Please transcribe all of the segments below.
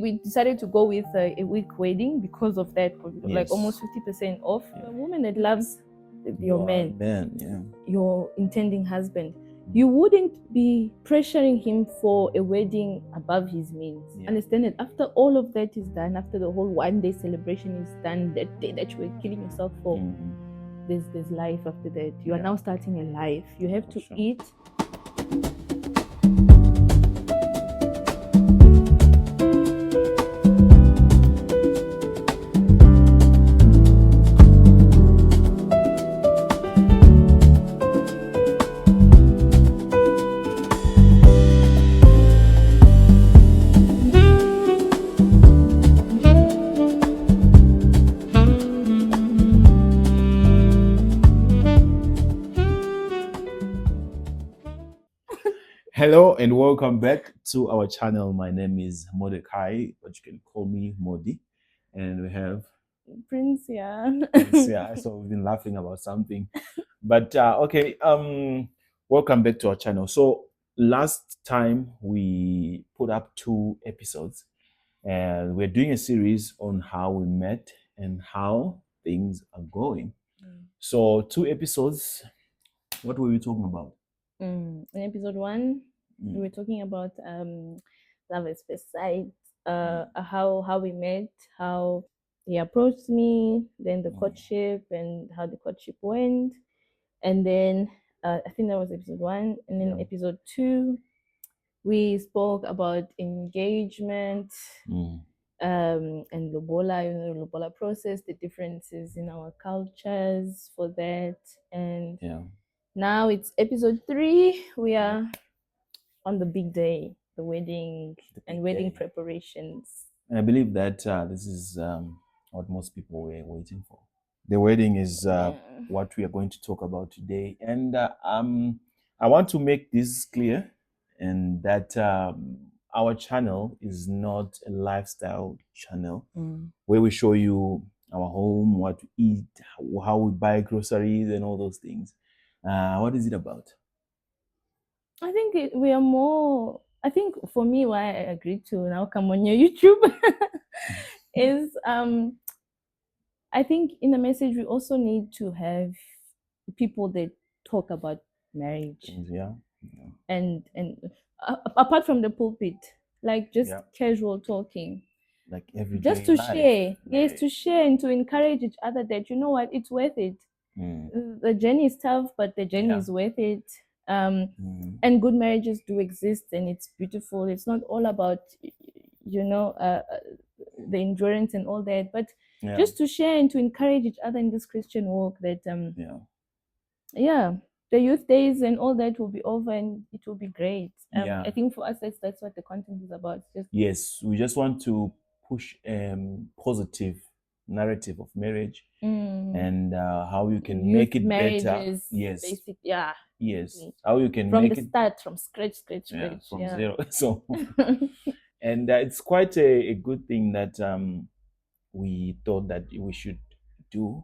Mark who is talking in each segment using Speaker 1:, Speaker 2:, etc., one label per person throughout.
Speaker 1: We decided to go with a week wedding because of that, like
Speaker 2: Yes.
Speaker 1: almost 50% off.
Speaker 2: Yeah.
Speaker 1: A woman that loves your man,
Speaker 2: yeah.
Speaker 1: your intending husband, you wouldn't be pressuring him for a wedding above his means.
Speaker 2: Yeah.
Speaker 1: Understand that after all of that is done, after the whole 1 day celebration is done, that day that you were killing yourself for, there's life after that. You are now starting a life. You have to eat.
Speaker 2: Hello and welcome back to our channel. My name is Mordecai, but you can call me Modi. And we have
Speaker 1: Prince, yeah.
Speaker 2: So we've been laughing about something. But okay, welcome back to our channel. So last time we put up 2 episodes and we're doing a series on how we met and how things are going. So 2 episodes, what were we talking about?
Speaker 1: In episode 1, we were talking about love at first sight, how we met, how he approached me, then the courtship and how the courtship went, and then I think that was episode 1, and then episode 2 we spoke about engagement and lobola, lobola process, the differences in our cultures for that, and now it's episode 3. We are on the big day, the wedding and wedding preparations.
Speaker 2: And I believe that this is what most people were waiting for. The wedding is what we are going to talk about today. And I want to make this clear, and that our channel is not a lifestyle channel where we show you our home, what we eat, how we buy groceries and all those things. What is it about?
Speaker 1: I think we are more, I think for me, why I agreed to now come on your YouTube is I think in the message we also need to have people that talk about marriage. And apart from the pulpit, like just casual talking,
Speaker 2: like everyday
Speaker 1: just to
Speaker 2: life.
Speaker 1: share. Yes, to share and to encourage each other that, you know what, it's worth it. The journey is tough, but the journey is worth it. And good marriages do exist, and it's beautiful. It's not all about the endurance and all that, but just to share and to encourage each other in this Christian walk, that the youth days and all that will be over and it will be great. I think for us that's what the content is about.
Speaker 2: We just want to push positive narrative of marriage and how you can make it better.
Speaker 1: Basic,
Speaker 2: how you can
Speaker 1: from
Speaker 2: make
Speaker 1: the
Speaker 2: it
Speaker 1: start, from scratch
Speaker 2: from zero. So and it's quite a good thing that we thought that we should do.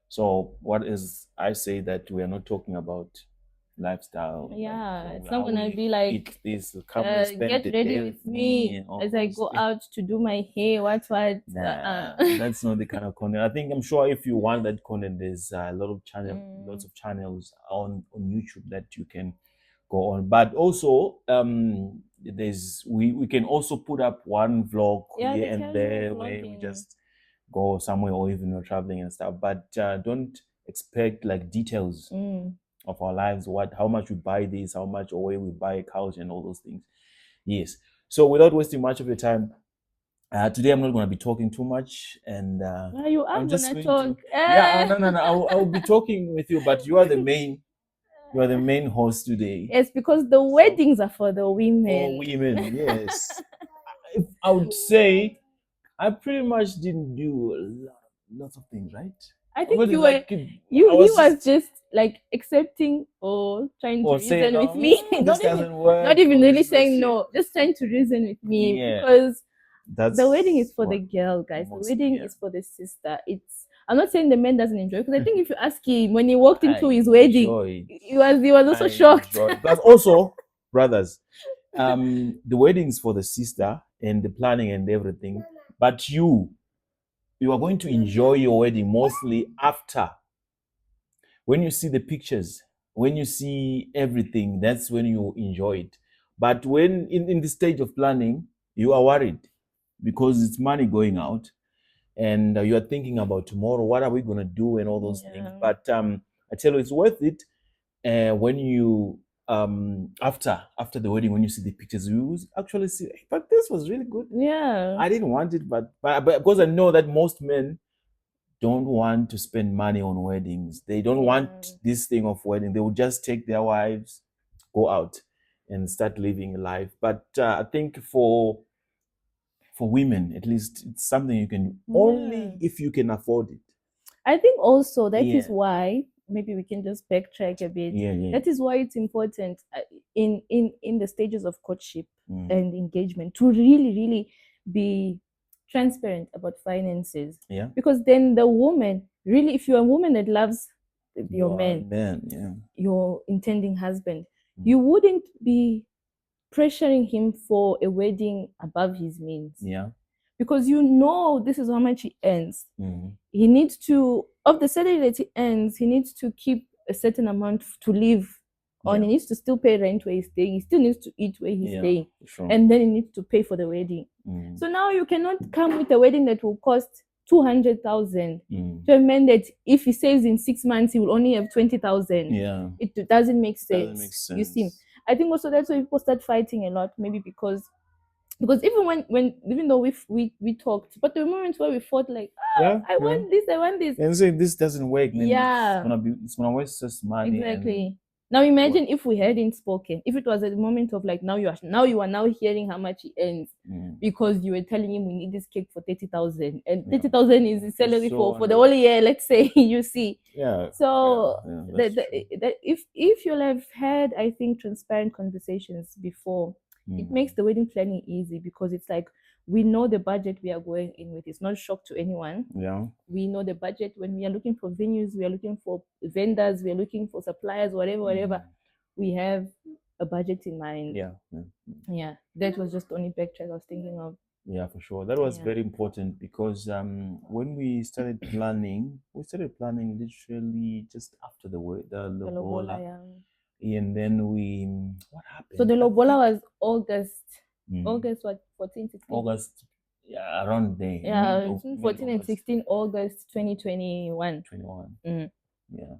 Speaker 2: So what is, I say that we are not talking about lifestyle.
Speaker 1: It's not gonna be like
Speaker 2: this, come and spend
Speaker 1: get
Speaker 2: the
Speaker 1: ready
Speaker 2: day
Speaker 1: with me as I go out to do my hair. What?
Speaker 2: That's not the kind of content. I'm sure if you want that content, there's a lot of lots of channels on YouTube that you can go on. But also there's we can also put up one vlog here and there where we just go somewhere, or even you're traveling and stuff, but don't expect like details of our lives, how much we buy this, how much, or where we buy a couch and all those things. So without wasting much of your time, today I'm not going to be talking too much, and
Speaker 1: you are
Speaker 2: I'm just
Speaker 1: gonna talk.
Speaker 2: no, I'll be talking with you, but you are the main host today.
Speaker 1: Yes, because the weddings are for the women.
Speaker 2: For women, yes. I would say I pretty much didn't do lots of things, right?
Speaker 1: I think you were. He was just like accepting or trying to reason with me. Not even really saying no, just trying to reason with me, because the wedding is for the girl, guys. The wedding is for the sister. I'm not saying the man doesn't enjoy, because I think if you ask him when he walked into his wedding, he was also shocked.
Speaker 2: But also, brothers, the wedding is for the sister, and the planning and everything. But you are going to enjoy your wedding mostly after, when you see the pictures, when you see everything, that's when you enjoy it. But when in the stage of planning, you are worried because it's money going out, and you are thinking about tomorrow, what are we going to do, and all those things. But I tell you, it's worth it when you after the wedding, when you see the pictures, you will actually see, but this was really good.
Speaker 1: Yeah.
Speaker 2: I didn't want it, but because I know that most men don't want to spend money on weddings. They don't want this thing of wedding. They will just take their wives, go out, and start living life. But I think for women, at least, it's something you can only if you can afford it.
Speaker 1: I think also that is why, maybe we can just backtrack a bit. That is why it's important in the stages of courtship and engagement to really be transparent about finances.
Speaker 2: Yeah.
Speaker 1: Because then the woman, really, if you're a woman that loves your man, your intending husband, you wouldn't be pressuring him for a wedding above his means.
Speaker 2: Yeah.
Speaker 1: Because you know this is how much he earns. He needs to, of the salary that he earns, he needs to keep a certain amount to live on. He needs to still pay rent where he's staying. He still needs to eat where he's staying. Sure. And then he needs to pay for the wedding. So now you cannot come with a wedding that will cost 200,000 to a man that if he saves in 6 months he will only have 20,000.
Speaker 2: Yeah.
Speaker 1: It doesn't make sense. You see, I think also that's why people start fighting a lot, maybe because even though we talked, but the moments where we fought, like, I want this,
Speaker 2: and say this doesn't work, then
Speaker 1: yeah,
Speaker 2: it's gonna waste us money.
Speaker 1: Exactly. Now imagine if we hadn't spoken, if it was a moment of like, now you are hearing how much he earns because you were telling him we need this cake for 30,000, and 30,000 is his salary for the whole year, let's say. You see. So that if you'll have had, I think, transparent conversations before, it makes the wedding planning easy, because it's like, we know the budget we are going in with. It's not a shock to anyone. We know the budget. When we are looking for venues, we are looking for vendors, we are looking for suppliers, whatever. We have a budget in mind. Yeah. That was just the only backtrack I was thinking of.
Speaker 2: Yeah, for sure. That was very important, because when we started planning, literally just after the lobola. And then what happened?
Speaker 1: So the lobola was August what, 14, 16?
Speaker 2: August, yeah, around there.
Speaker 1: Yeah, 14 and 16 August 2021.
Speaker 2: Yeah.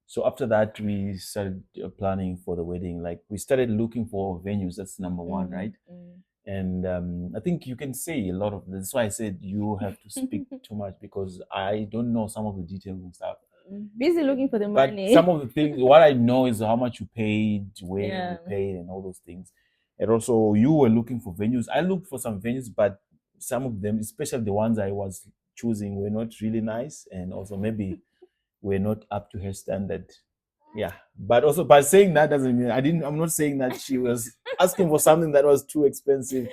Speaker 2: So after that, we started planning for the wedding. Like, we started looking for venues. That's number one, right? And I think you can say a lot of this. That's why I said you have to speak too much, because I don't know some of the details and stuff.
Speaker 1: Busy looking for the money.
Speaker 2: But some of the things, what I know is how much you paid, where you paid, and all those things. And also, you were looking for venues. I looked for some venues, but some of them, especially the ones I was choosing, were not really nice, and also maybe were not up to her standard. Yeah. But also, by saying that doesn't mean I'm not saying that she was asking for something that was too expensive.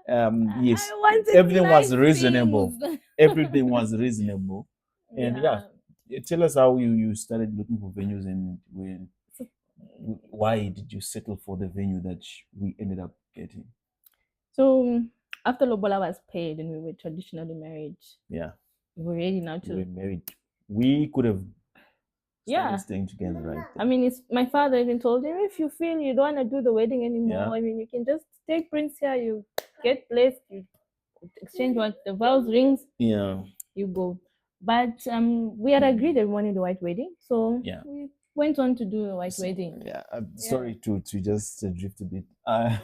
Speaker 2: Yes, everything was reasonable. Everything was reasonable. And tell us how you started looking for venues, and why did you settle for the venue that we ended up getting?
Speaker 1: So after lobola was paid and we were traditionally married.
Speaker 2: Yeah.
Speaker 1: We were ready now to.
Speaker 2: We were married. We could have started staying together, right?
Speaker 1: I mean, my father even told him, if you feel you don't want to do the wedding anymore, I mean, you can just take Prince here, you get blessed, you exchange the vows, rings, you go. But we had agreed that we wanted a white wedding, so we went on to do a white wedding.
Speaker 2: Yeah, sorry to just drift a bit.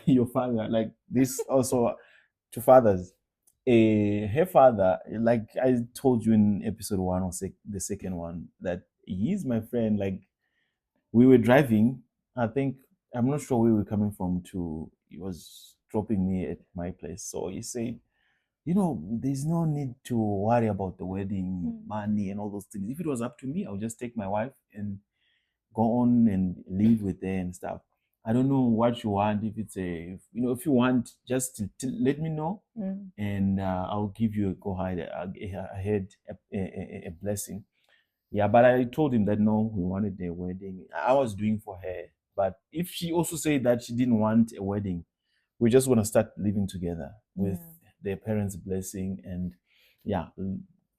Speaker 2: Your father, like this, also to fathers. Her father, like I told you in episode 1 or the second one, that he's my friend. Like, we were driving, I think, I'm not sure where we were coming from he was dropping me at my place. So he said, there's no need to worry about the wedding money and all those things. If it was up to me, I would just take my wife and go on and live with her and stuff. I don't know what you want. If it's if you want, just to let me know, and I'll give you a go ahead, a blessing. Yeah, but I told him that no, we wanted a wedding. I was doing for her, but if she also said that she didn't want a wedding, we just want to start living together with their parents' blessing and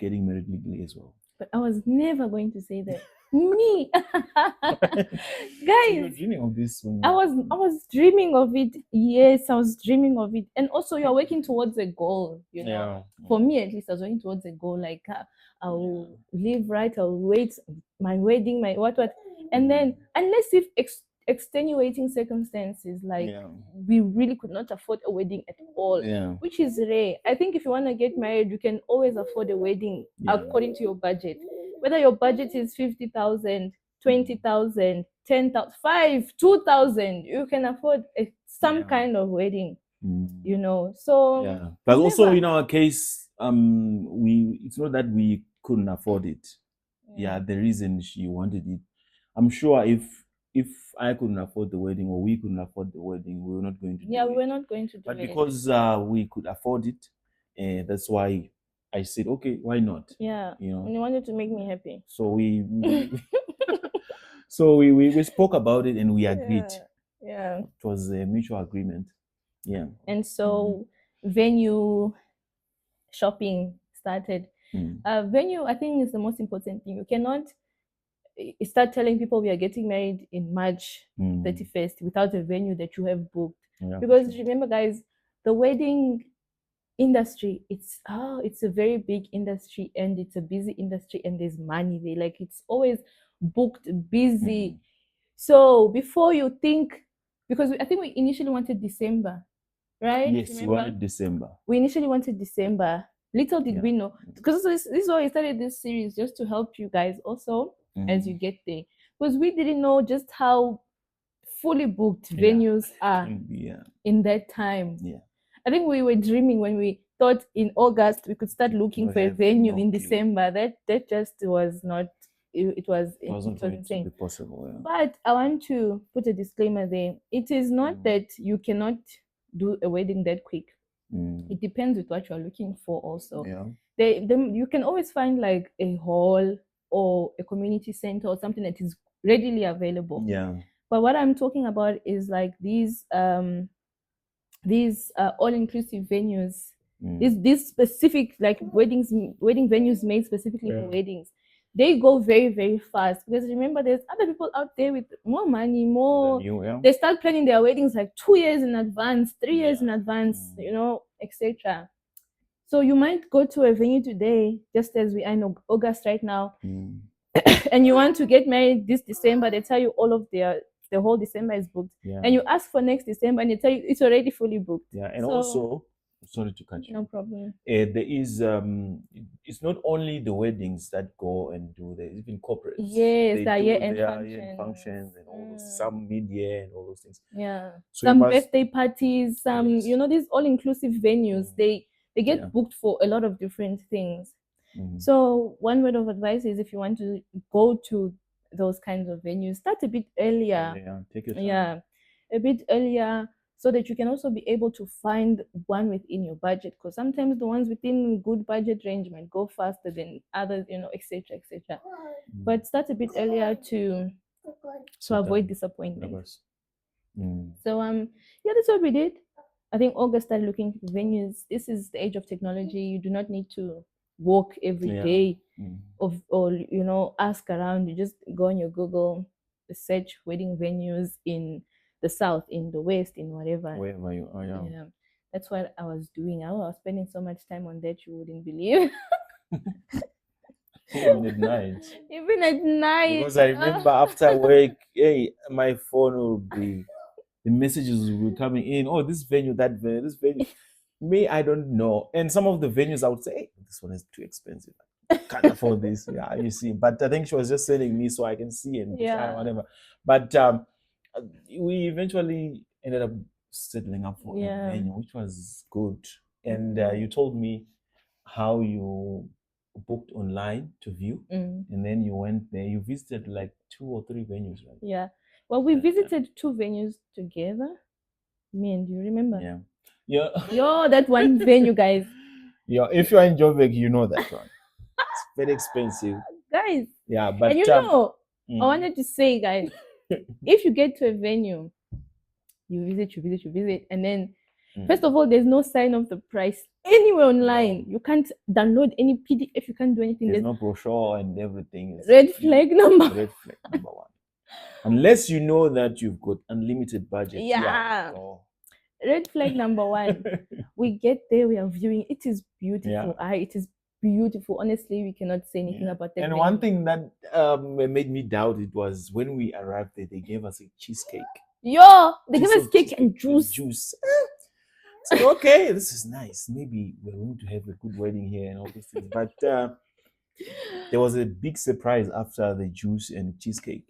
Speaker 2: getting married legally as well.
Speaker 1: But I was never going to say that. Me,
Speaker 2: guys, you were dreaming of this when
Speaker 1: I was dreaming of it. Yes, I was dreaming of it. And also, you're working towards a goal. You know, for me at least, I was working towards a goal. Like I'll live right. I'll wait my wedding, my what, and then unless if extenuating circumstances, like we really could not afford a wedding at all, which is rare. I think if you want to get married, you can always afford a wedding according to your budget. Whether your budget is 50,000, 20,000, 10,000, 2,000, you can afford some kind of wedding. You know, so
Speaker 2: but also in our case, it's not that we couldn't afford it. The reason she wanted it, I'm sure if I couldn't afford the wedding or we couldn't afford the wedding, we were not going to do it.
Speaker 1: We were not going to do
Speaker 2: but it. But because we could afford it, that's why I said, okay, why not?
Speaker 1: Yeah. You know, and you wanted to make me happy.
Speaker 2: So we spoke about it and we agreed.
Speaker 1: Yeah.
Speaker 2: It was a mutual agreement. Yeah.
Speaker 1: And so venue shopping started. Venue, I think, is the most important thing. You cannot start telling people we are getting married in March 31st without a venue that you have booked. Because remember, guys, the wedding industry, it's a very big industry and it's a busy industry and there's money there. Like it's always booked, busy. So before you think, because I think we initially wanted December, right?
Speaker 2: Yes, we wanted December.
Speaker 1: We initially wanted December. Little did we know, because this is why we started this series, just to help you guys also as you get there, because we didn't know just how fully booked venues are in that time. I think we were dreaming when we thought in August we could start looking for a venue in December. That just was not. It wasn't going to be
Speaker 2: possible.
Speaker 1: But I want to put a disclaimer there. It is not that you cannot do a wedding that quick. It depends with what you're looking for. Also, you can always find like a hall or a community center or something that is readily available. But what I'm talking about is like these all-inclusive venues, these specific like wedding venues made specifically for weddings. They go very, very fast, because remember, there's other people out there with more money, more. They start planning their weddings like 2 years in advance, 3 years in advance, you know, etc. So you might go to a venue today, just as we are in August right now, and you want to get married this December. They tell you all of the whole December is booked, and you ask for next December, and they tell you it's already fully booked.
Speaker 2: And also, sorry to cut you.
Speaker 1: No problem.
Speaker 2: There is it's not only the weddings that go and do, there's even corporates.
Speaker 1: Yes,
Speaker 2: there
Speaker 1: year-end
Speaker 2: functions and all those, some mid-year and all those things.
Speaker 1: So some birthday parties, some you know, these all-inclusive venues, they get booked for a lot of different things. So one word of advice is, if you want to go to those kinds of venues, start a bit earlier.
Speaker 2: Take your time.
Speaker 1: A bit earlier, so that you can also be able to find one within your budget, because sometimes the ones within good budget range might go faster than others, you know, etc. But start a bit earlier to avoid disappointment. So that's what we did. I think August started looking for venues. This is the age of technology. You do not need to walk every day or you know, ask around. You just go on your Google, search wedding venues in the south, in the west, in whatever.
Speaker 2: Wherever you are,
Speaker 1: that's what I was doing. I was spending so much time on that, you wouldn't believe.
Speaker 2: Even at night.
Speaker 1: Because
Speaker 2: I remember after work, my phone will be, the messages will be coming in. Oh, this venue, that venue, this venue. Me, I don't know. And some of the venues I would say, hey, this one is too expensive. I can't afford this. You see. But I think she was just sending me so I can see and try whatever. But we eventually ended up settling up for a venue, which was good. And you told me how you booked online to view, and then you went there. You visited like 2 or 3 venues, right?
Speaker 1: Yeah. Well, we visited 2 venues together. Me and you, remember? Yo, that one venue, guys.
Speaker 2: If you're in Joburg, you know that one. It's very expensive,
Speaker 1: guys.
Speaker 2: But
Speaker 1: and you know, I wanted to say, guys, if you get to a venue, you visit, and then First of all, there's no sign of the price anywhere online. You can't download any PDF. You can't do anything.
Speaker 2: There's no brochure and everything.
Speaker 1: Red flag number.
Speaker 2: Red flag number one. Unless you know that you've got unlimited budget.
Speaker 1: Yeah. Red flag number one. We get there, we are viewing. It is beautiful. It is beautiful. Honestly, we cannot say anything about that.
Speaker 2: And one thing that made me doubt it was when we arrived there, they gave us a cheesecake.
Speaker 1: They gave us cake and juice.
Speaker 2: So, okay, this is nice. Maybe we're going to have a good wedding here and all these things. But there was a big surprise after the juice and cheesecake.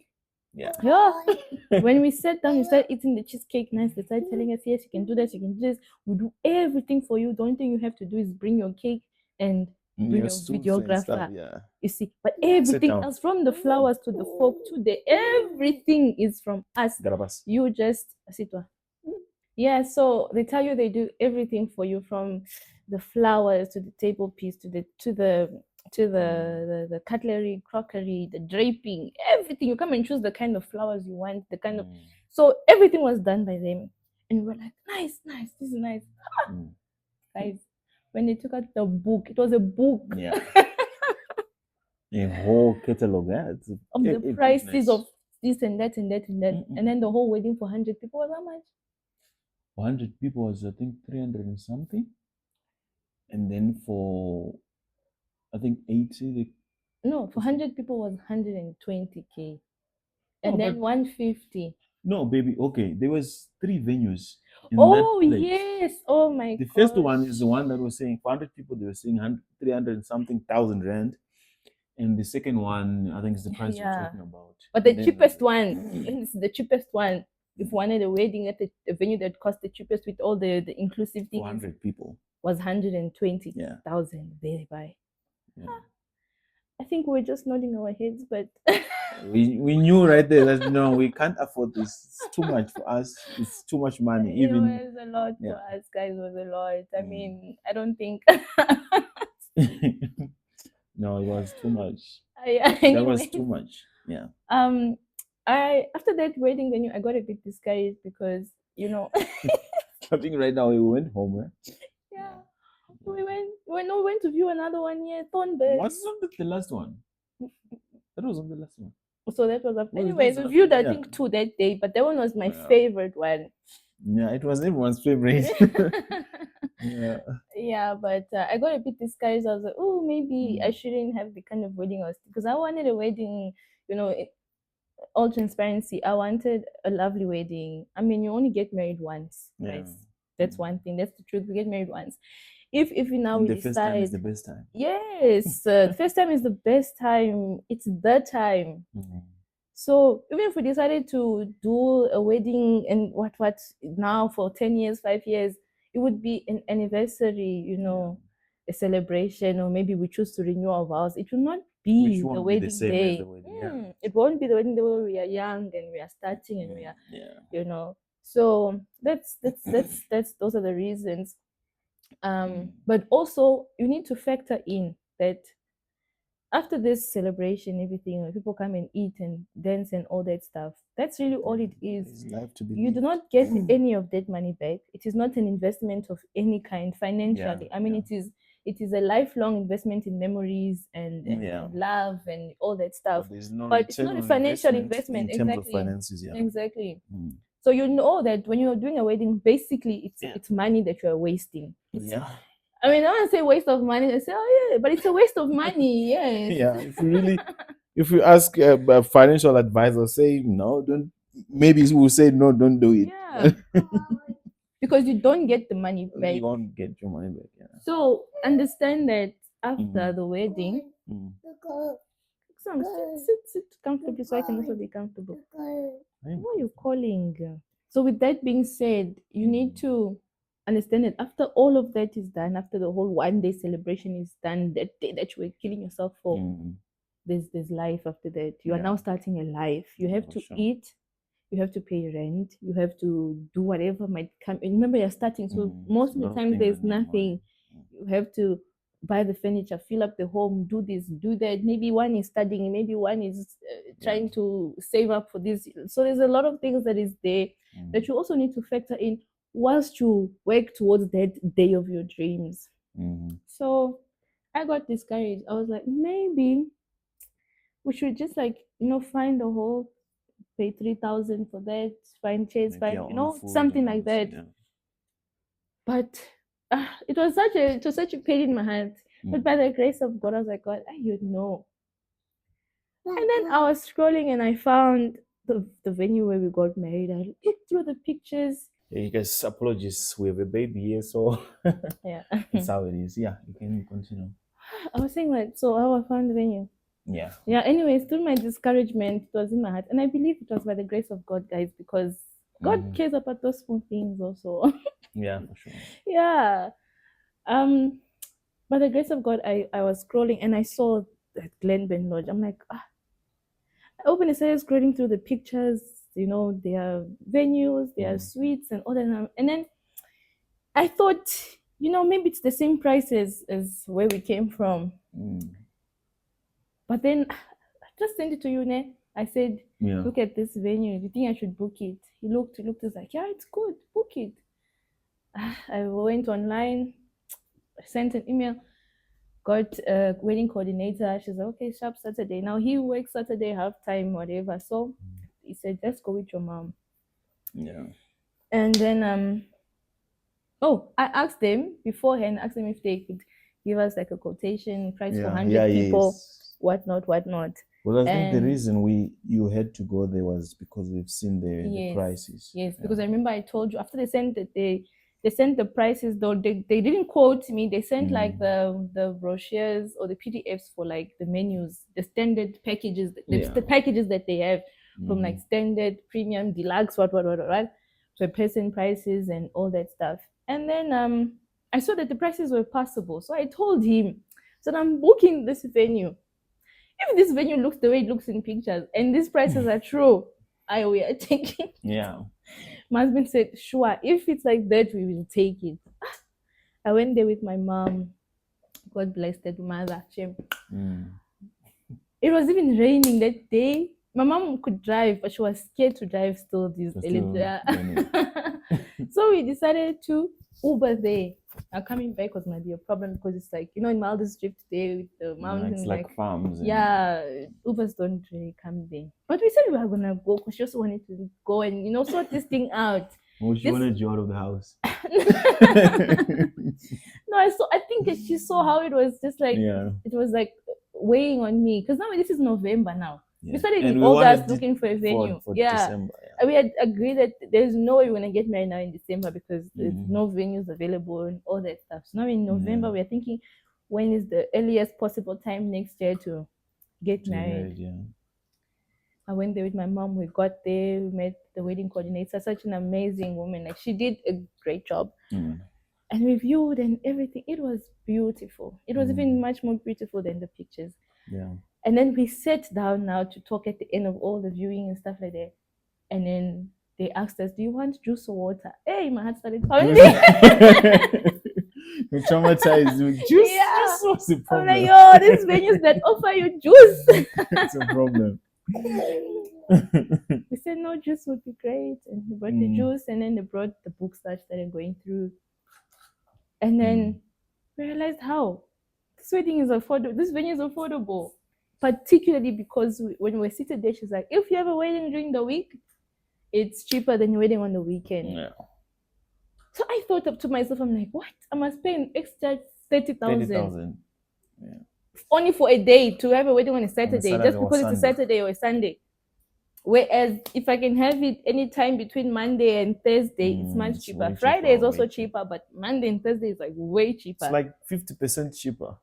Speaker 1: When we sat down, we started eating the cheesecake. Nice. They started telling us, yes, you can do this, you can do this. We do everything for you. The only thing you have to do is bring your cake and bring your videographer.
Speaker 2: Stuff,
Speaker 1: You see, but everything else, from the flowers to the fork to the everything is from us. You just sit down. Yeah, so they tell you they do everything for you, from the flowers to the table piece to the cutlery, crockery, the draping, everything. You come and choose the kind of flowers you want, the kind of. So everything was done by them, and we were like, nice, this is nice. Guys, when they took out the book, it was a book.
Speaker 2: Yeah. A whole catalog,
Speaker 1: of the prices of this and that and that and that, and then the whole wedding for 100 people was how much?
Speaker 2: 100 people was, I think, 300 and something, and then for, I think, 80.
Speaker 1: No, for 100 people was 120K, and then 150.
Speaker 2: No, baby. Okay, there was 3 venues.
Speaker 1: Yes. Oh my god.
Speaker 2: The first one is the one that was saying for 100 people. They were saying 300 and something thousand rand. And the second one, I think, is the price you're talking about.
Speaker 1: But the cheapest one, this is the cheapest one. If one had a wedding at a venue that cost the cheapest with all the inclusive things,
Speaker 2: 400 people,
Speaker 1: was 120,000. Very by. I think we're just nodding our heads, but
Speaker 2: we knew right there that no, we can't afford this. It's too much for us. It's too much money.
Speaker 1: It was a lot for us, guys. It was a lot. I mean, I don't think.
Speaker 2: No, it was too much.
Speaker 1: Anyway.
Speaker 2: That was too much. Yeah.
Speaker 1: After that wedding venue, I got a bit discouraged because
Speaker 2: I think right now we went home, right?
Speaker 1: Yeah. We went to view another one here, Thornburg.
Speaker 2: What's the last one? That wasn't the last one.
Speaker 1: So that was after. Anyways, we viewed I think 2 that day, but that one was my favorite one.
Speaker 2: Yeah, it was everyone's favorite.
Speaker 1: Yeah, but I got a bit discouraged. I was like, oh, maybe I shouldn't have the kind of wedding I was, because I wanted a wedding, all transparency. I wanted a lovely wedding. I mean, you only get married once, right? That's one thing. That's the truth. We get married once. If we now we
Speaker 2: the
Speaker 1: decide,
Speaker 2: first time is the best time.
Speaker 1: Yes, the first time is the best time. It's the time. So even if we decided to do a wedding and what now for 10 years, 5 years, it would be an anniversary, a celebration, or maybe we choose to renew our vows. It will not be the wedding day. It won't be the wedding day where we are young and we are starting and we are, So that's those are the reasons. But also you need to factor in that after this celebration, everything, people come and eat and dance and all that stuff. That's really all it is. You do not get any of that money back. It is not an investment of any kind financially. I mean, it is a lifelong investment in memories and love and all that stuff. But it's not a financial investment
Speaker 2: in terms of finances.
Speaker 1: Exactly. So you know that when you're doing a wedding, basically it's money that you're wasting. I mean, I don't say waste of money. I say, oh yeah, but it's a waste of money. Yes.
Speaker 2: Yeah. If you ask a financial advisor, say no, don't. Maybe we'll say no, don't do it.
Speaker 1: Yeah. Because you don't get the money back.
Speaker 2: You won't get your money back. Yeah.
Speaker 1: So understand that after the wedding, sit comfortably so I can also be comfortable. Why are you calling? So with that being said, you need to understand that after all of that is done, after the whole 1-day celebration is done, that day that you were killing yourself for, there's life after that. You are now starting a life. You have to eat, you have to pay rent, you have to do whatever might come. Remember, you're starting, so most of the time there's nothing. You have to buy the furniture, fill up the home, do this, do that. Maybe one is studying, maybe one is trying to save up for this. So there's a lot of things that is there that you also need to factor in. whilst you work towards that day of your dreams. So I got discouraged. I was like, maybe we should just like, find a hole, pay 3,000 for that, find chairs,
Speaker 2: Make
Speaker 1: find,
Speaker 2: your own food
Speaker 1: something like
Speaker 2: and
Speaker 1: that.
Speaker 2: yeah.
Speaker 1: But it was such a pain in my heart. But by the grace of God, I was like, God, you know. And then I was scrolling and I found the venue where we got married. I looked through the pictures.
Speaker 2: Yeah, you guys, apologies. We have a baby here, so
Speaker 1: Yeah.
Speaker 2: that's how it is. Yeah, you can continue.
Speaker 1: I was saying like, so how I found the venue.
Speaker 2: Yeah.
Speaker 1: Yeah. Anyways, through my discouragement, it was in my heart, and I believe it was by the grace of God, guys, because God cares about those small things also.
Speaker 2: Yeah, for sure.
Speaker 1: Yeah. By the grace of God, I was scrolling and I saw that Glenben Lodge. I'm like, I opened it, started scrolling through the pictures. Their venues, their suites, and all that. And then I thought, maybe it's the same prices as where we came from. But then I just sent it to you, ne? I said, look at this venue. Do you think I should book it? He looked, he's like, yeah, it's good. Book it. I went online, sent an email, got a wedding coordinator. She's like, okay, sharp Saturday. Now he works Saturday, half time, whatever. So he said, just go with your mom.
Speaker 2: Yeah.
Speaker 1: And then I asked them beforehand, asked them if they could give us like a quotation price for 100 people, whatnot.
Speaker 2: Well, I think the reason you had to go there was because we've seen the prices.
Speaker 1: Yes, because I remember I told you after they sent the prices, though they didn't quote me. They sent like the brochures or the PDFs for like the menus, the standard packages, the packages that they have from like standard, premium, deluxe, what, right? So person prices and all that stuff. And then I saw that the prices were passable. So I told him, so I'm booking this venue. If this venue looks the way it looks in pictures and these prices are true, we are taking.
Speaker 2: Yeah.
Speaker 1: My husband said, sure, if it's like that, we will take it. I went there with my mom. God bless that mother. It was even raining that day. My mom could drive, but she was scared to drive still. So we decided to Uber there. Now coming back was might be a problem because it's like, in Maldives Drift there with the mountains.
Speaker 2: It's like farms.
Speaker 1: Ubers don't really come there. But we said we were going to go because she also wanted to go and, sort this thing out.
Speaker 2: Well, she wanted you out of the house.
Speaker 1: No, I think that she saw how it was just like, it was like weighing on me. Because now this is November now. We started in August looking for a venue. For December, we had agreed that there's no way we're going to get married now in December because there's no venues available and all that stuff. So now in November, we're thinking, when is the earliest possible time next year to get married? I went there with my mom. We got there. We met the wedding coordinator, such an amazing woman. Like, she did a great job. And we viewed and everything. It was beautiful. It was even much more beautiful than the pictures.
Speaker 2: Yeah.
Speaker 1: And then we sat down now to talk at the end of all the viewing and stuff like that. And then they asked us, do you want juice or water? Hey, my heart started pounding.
Speaker 2: You're traumatized with juice. Juice was the problem.
Speaker 1: I'm like, these venues that offer you juice.
Speaker 2: It's a problem.
Speaker 1: We said, no, juice would be great. And they brought the juice, and then they brought the books that I started going through. And then we realized how this wedding is affordable. This venue is affordable. Particularly because when we were seated there, she's like, if you have a wedding during the week, it's cheaper than your wedding on the weekend.
Speaker 2: Yeah.
Speaker 1: So I thought up to myself, I'm like, what? I must pay an extra 30,000.
Speaker 2: 30,000. Yeah.
Speaker 1: Only for a day to have a wedding on a Saturday, just because it's a Saturday or a Sunday. Whereas if I can have it anytime between Monday and Thursday, it's much cheaper. Friday is also cheaper, but Monday and Thursday is like way cheaper.
Speaker 2: It's like 50% cheaper.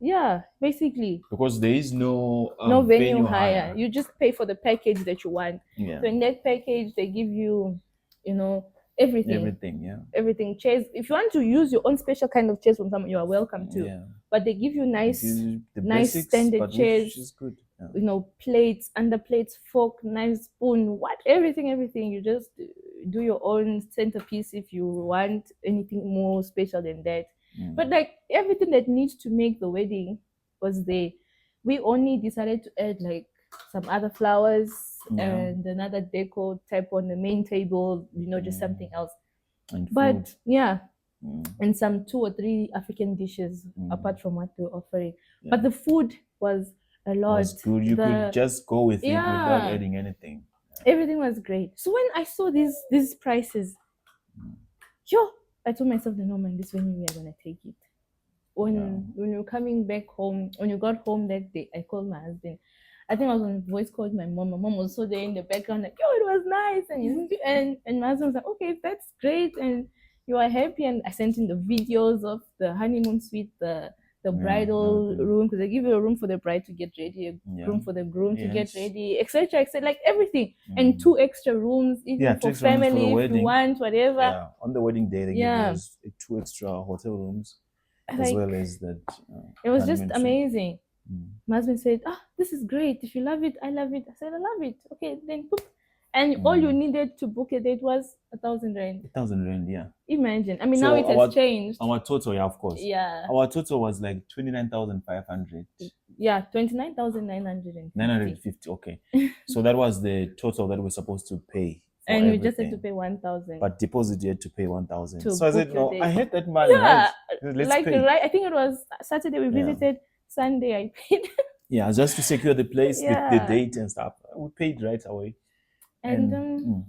Speaker 1: Yeah, basically.
Speaker 2: Because there is no
Speaker 1: venue hire. You just pay for the package that you want.
Speaker 2: Yeah.
Speaker 1: So in that package, they give you, everything. Everything. Chairs. If you want to use your own special kind of chairs from someone, you are welcome to. Yeah. But they give you nice basics, standard chairs. Which is good. Yeah. Plates, underplates, fork, knife, spoon, everything. You just do your own centerpiece if you want anything more special than that. But like everything that needs to make the wedding was there. We only decided to add like some other flowers and another deco type on the main table, just something else.
Speaker 2: And
Speaker 1: but
Speaker 2: food.
Speaker 1: yeah, and some 2 or 3 African dishes apart from what they were offering.
Speaker 2: Yeah.
Speaker 1: But the food was a
Speaker 2: It
Speaker 1: lot.
Speaker 2: was good. You could just go with it without
Speaker 1: Yeah,
Speaker 2: adding anything.
Speaker 1: everything was great. So when I saw these prices, yo, I told myself, no man, this venue we are gonna take it. When you're coming back home, when you got home that day, I called my husband. I think I was on voice called my mom. My mom was so there in the background, like, yo, it was nice. And my husband was like, okay, that's great. And you are happy. And I sent him the videos of the honeymoon suite, the bridal room, because they give you a room for the bride to get ready, a room for the groom to get ready, etc. etc. Like everything. And 2 extra rooms, even for family, if you want, whatever.
Speaker 2: Yeah, on the wedding day, they give you 2 extra hotel rooms, as well as that.
Speaker 1: It was just amazing. My husband said, this is great. If you love it, I love it. I said, I love it. Okay, then book. And all you needed to book a date was 1,000 rand.
Speaker 2: 1,000 rand, yeah.
Speaker 1: Imagine. I mean, so now it has changed.
Speaker 2: Our total, yeah, of course.
Speaker 1: Yeah.
Speaker 2: Our total was like 29,500.
Speaker 1: Yeah, 29,950.
Speaker 2: 950, okay. So that was the total that we're supposed to pay.
Speaker 1: And everything. We just had to pay 1,000.
Speaker 2: But deposit you had to pay 1,000. So I said, no, I had that money.
Speaker 1: Yeah.
Speaker 2: Right? Let's pay.
Speaker 1: Right. I think it was Saturday we visited. Sunday I paid.
Speaker 2: Yeah, just to secure the place, the date and stuff. We paid right away.
Speaker 1: And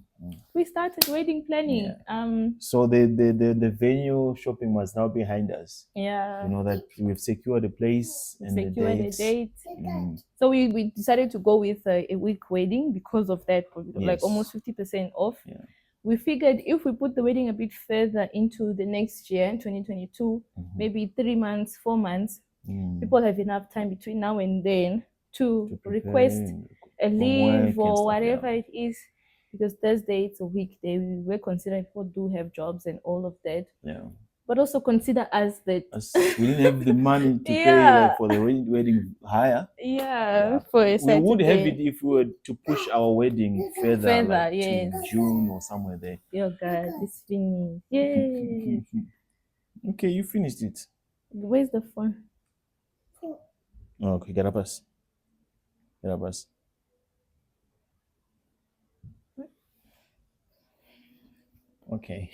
Speaker 1: we started wedding planning.
Speaker 2: Yeah. So the venue shopping was now behind us.
Speaker 1: Yeah.
Speaker 2: You know that we've secured the place and
Speaker 1: the date. So we decided to go with a week wedding because of that, like almost 50% off.
Speaker 2: Yeah.
Speaker 1: We figured if we put the wedding a bit further into the next year, 2022, maybe 3 months, 4 months, people have enough time between now and then to request a leave or whatever it is, because Thursday it's a weekday. We were considering people do have jobs and all of that.
Speaker 2: Yeah.
Speaker 1: But also consider us that
Speaker 2: we didn't have the money to pay like, for the wedding hire.
Speaker 1: Yeah, for a Saturday.
Speaker 2: We would have it if we were to push our wedding further like, to June or somewhere there.
Speaker 1: Yo, God, it's finished. Yay.
Speaker 2: Okay, you finished it.
Speaker 1: Where's the phone?
Speaker 2: Okay, get up us. Okay.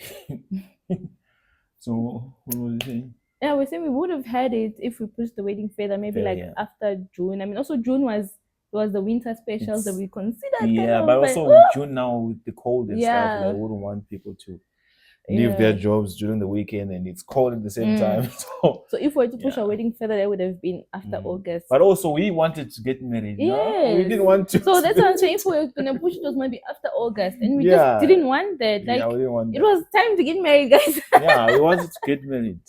Speaker 2: So what was you saying?
Speaker 1: Yeah, we're saying we would have had it if we pushed the wedding further, maybe after June. I mean, also June was the winter specials that we considered.
Speaker 2: Yeah, but also June now with the cold and stuff, I wouldn't want people to leave their jobs during the weekend and it's cold at the same time. So
Speaker 1: if we were to push our wedding further, that would have been after August.
Speaker 2: But also we wanted to get married. Yeah, we didn't want to.
Speaker 1: So that's what I'm saying. If we were gonna push it, was maybe after August, and we just didn't want that. Like we didn't want that. It was time to get married, guys.
Speaker 2: Yeah, we wanted to get married.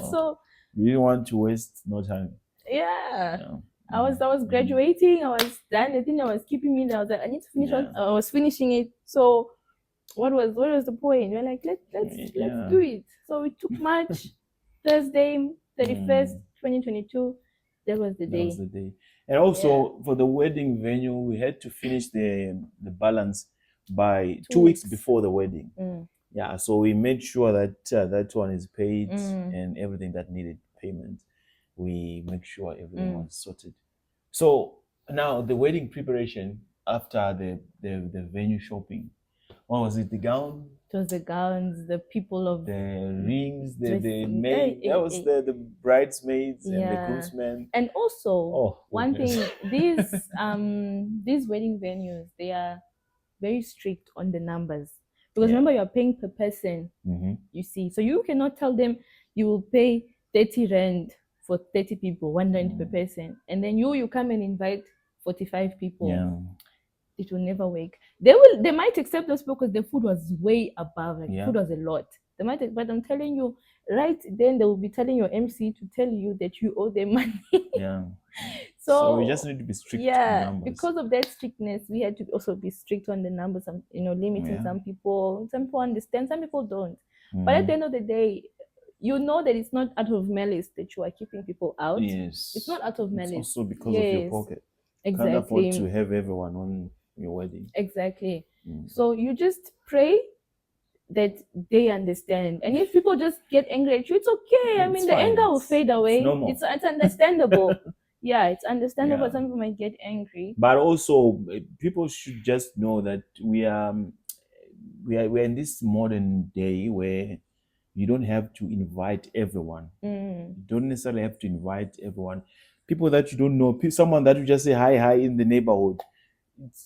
Speaker 1: So
Speaker 2: we didn't want to waste no time.
Speaker 1: Yeah. I was graduating. I was done. The thing I was keeping me there. I was like, I need to finish. I was finishing it. So what was the point? We're like, let's do it. So we took March, Thursday, 31st, 2022. That was the day.
Speaker 2: And also for the wedding venue, we had to finish the balance by 2 weeks before the wedding. Yeah, so we made sure that that one is paid and everything that needed payment. We make sure everything was sorted. So now the wedding preparation after the venue shopping. What was it? The gown?
Speaker 1: It was the gowns, the people of
Speaker 2: the rings, the maid. That was the bridesmaids and the groomsmen.
Speaker 1: And also one thing, these wedding venues, they are very strict on the numbers. Because remember, you're paying per person, you see. So you cannot tell them you will pay 30 rand for 30 people, 1 rand per person. And then you come and invite 45 people.
Speaker 2: Yeah.
Speaker 1: It will never work. They might accept those people because the food was way above. Like food was a lot. They might, but I'm telling you, right then they will be telling your MC to tell you that you owe them money.
Speaker 2: Yeah. So we just need to be strict on numbers.
Speaker 1: Because of that strictness, we had to also be strict on the numbers. Limiting some people. Some people understand, some people don't. But at the end of the day, you know that it's not out of malice that you are keeping people out.
Speaker 2: Yes.
Speaker 1: It's not out of malice.
Speaker 2: It's also because of your pocket.
Speaker 1: Exactly.
Speaker 2: Can't afford to have everyone on your wedding.
Speaker 1: Exactly. So you just pray that they understand. And if people just get angry at you, it's okay. I mean, the anger will fade away. It's understandable. Yeah, it's understandable. Some people might get angry.
Speaker 2: But also, people should just know that we're in this modern day where you don't have to invite everyone. You don't necessarily have to invite everyone. People that you don't know, someone that you just say hi in the neighborhood,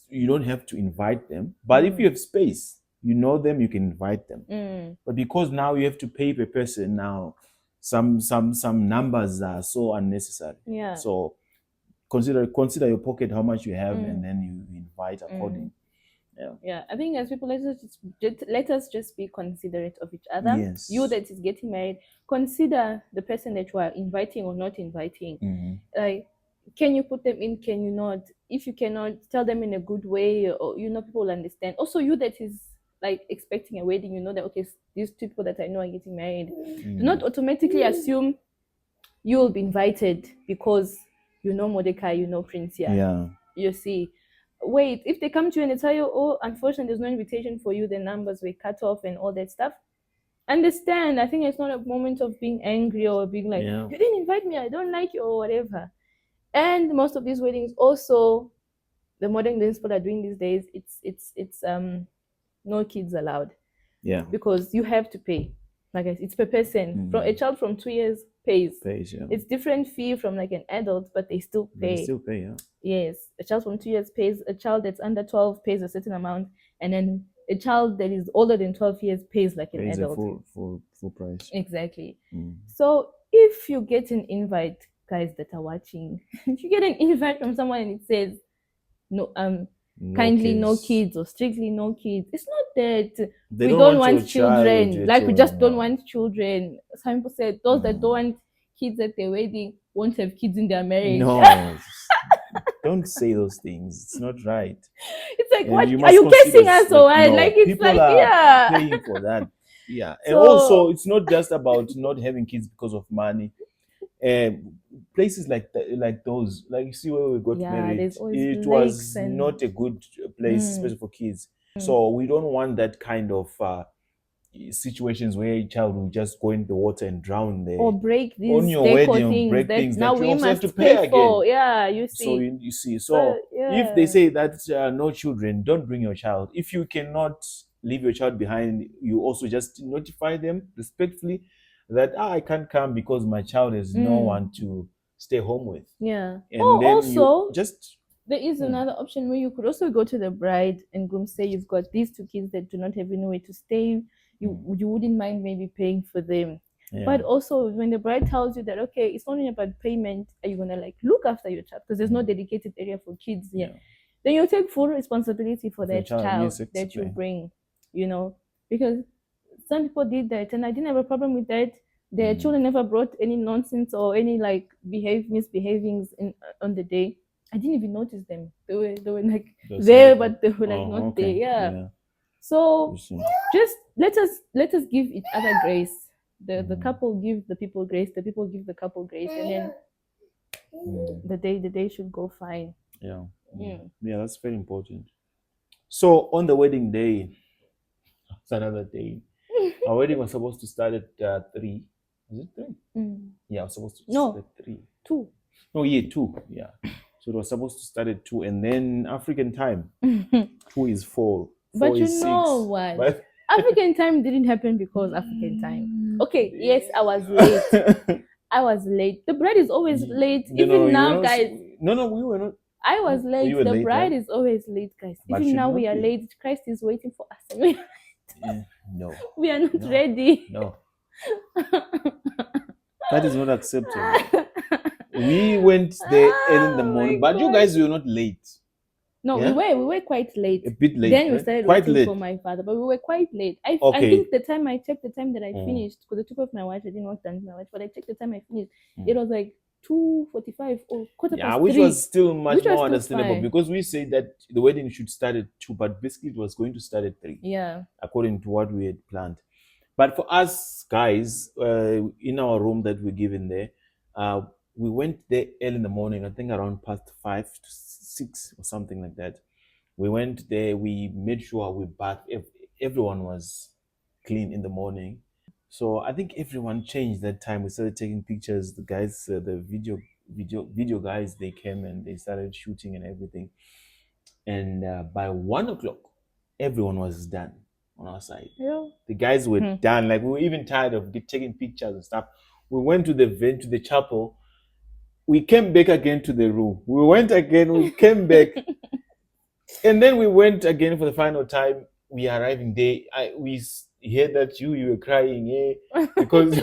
Speaker 2: you don't have to invite them. But if you have space, you know them, you can invite them. But because now you have to pay per person now, some numbers are so unnecessary.
Speaker 1: Yeah.
Speaker 2: So consider your pocket, how much you have, and then you invite according.
Speaker 1: Yeah, I think as people, let us just be considerate of each other.
Speaker 2: Yes.
Speaker 1: You that is getting married, consider the person that you are inviting or not inviting. Like, can you put them in? Can you not? If you cannot, tell them in a good way, or people will understand. Also, you that is like expecting a wedding, you know that okay, these two people that I know are getting married. Do not automatically assume you will be invited because you know Mordecai, you know Prince.
Speaker 2: Yeah.
Speaker 1: You see, wait, if they come to you and they tell you, oh, unfortunately, there's no invitation for you, the numbers were cut off and all that stuff, understand. I think it's not a moment of being angry or being like,
Speaker 2: Yeah.
Speaker 1: you didn't invite me, I don't like you, or whatever. And most of these weddings also, the modern dance people are doing these days, it's no kids allowed.
Speaker 2: Yeah.
Speaker 1: Because you have to pay. Like it's per person. From a child from 2 years pays.
Speaker 2: Yeah.
Speaker 1: It's different fee from like an adult, but they still pay.
Speaker 2: They still pay, yeah.
Speaker 1: Yes, a child from 2 years pays. A child that's under 12 pays a certain amount, and then a child that is older than 12 years pays like an adult.
Speaker 2: A full price.
Speaker 1: Exactly. So if you get an invite, guys that are watching, if you get an invite from someone and it says no kindly kids. No kids or strictly no kids, it's not that we don't want children, like we just don't want children. Some people said those that don't want kids at their wedding won't have kids in their marriage.
Speaker 2: No. Don't say those things. It's not right.
Speaker 1: It's like, what are you kissing us or what?
Speaker 2: No,
Speaker 1: like it's
Speaker 2: people
Speaker 1: like
Speaker 2: are paying for that. Yeah. So, and also it's not just about not having kids because of money. Places like those, like you see where we got married, it was not a good place, especially for kids. So we don't want that kind of situations where a child will just go in the water and drown there,
Speaker 1: or break these
Speaker 2: on your wedding, break things that you also have to pay
Speaker 1: for.
Speaker 2: again.
Speaker 1: Yeah, you see.
Speaker 2: So you see. So if they say that no children, don't bring your child. If you cannot leave your child behind, you also just notify them respectfully that I can't come because my child has no one to stay home with.
Speaker 1: Yeah.
Speaker 2: And then also,
Speaker 1: there is another option where you could also go to the bride and groom, say you've got these two kids that do not have anywhere to stay. You wouldn't mind maybe paying for them. Yeah. But also when the bride tells you that, okay, it's not only about payment, are you gonna like look after your child? Because there's no dedicated area for kids here. Yeah. Then you take full responsibility for that child that you bring, because some people did that and I didn't have a problem with that. Their children never brought any nonsense or any like misbehavings on the day. I didn't even notice them. They were like there, but they were like not there. Yeah. So just let us give each other grace. The couple give the people grace. The people give the couple grace, and then the day should go fine.
Speaker 2: Yeah. Yeah, that's very important. So on the wedding day, it's another day. Our wedding was supposed to start at 3. Was it 3? Yeah, it was supposed to start at 3.
Speaker 1: 2.
Speaker 2: No, 2. Yeah. So it was supposed to start at 2, and then African time 2 is 4.
Speaker 1: But you know what? But African time didn't happen because African time. Okay, yes, I was late. I was late. The bride is always late. Even now, guys.
Speaker 2: No, we were not.
Speaker 1: I was late. The bride is always late, guys. Even now we are late. Christ is waiting for us.
Speaker 2: No.
Speaker 1: We are not ready.
Speaker 2: No. That is not acceptable. We went there early in the morning, but you guys were not late.
Speaker 1: No, we were quite late.
Speaker 2: A bit late.
Speaker 1: Then we started waiting for my father, but we were quite late. I think the time I checked the time that I finished, because I took off my watch, I didn't work down my watch, but I checked the time I finished. It was like 2:45 or quarter past 3.
Speaker 2: Which was still much more understandable because we said that the wedding should start at 2, but basically it was going to start at 3.
Speaker 1: Yeah. According
Speaker 2: to what we had planned. But for us guys, in our room that we're given there, we went there early in the morning, I think around past 5 to 6 or something like that. We went there, we made sure we bathed. Everyone was clean in the morning. So I think everyone changed that time. We started taking pictures. The guys, the video guys, they came and they started shooting and everything. And by 1 o'clock, everyone was done. on our side.
Speaker 1: Yeah.
Speaker 2: The guys were done. Like we were even tired of taking pictures and stuff. We went to the chapel. We came back again to the room. We went again. We came back, and then we went again for the final time. We arriving there. We heard that you were crying, because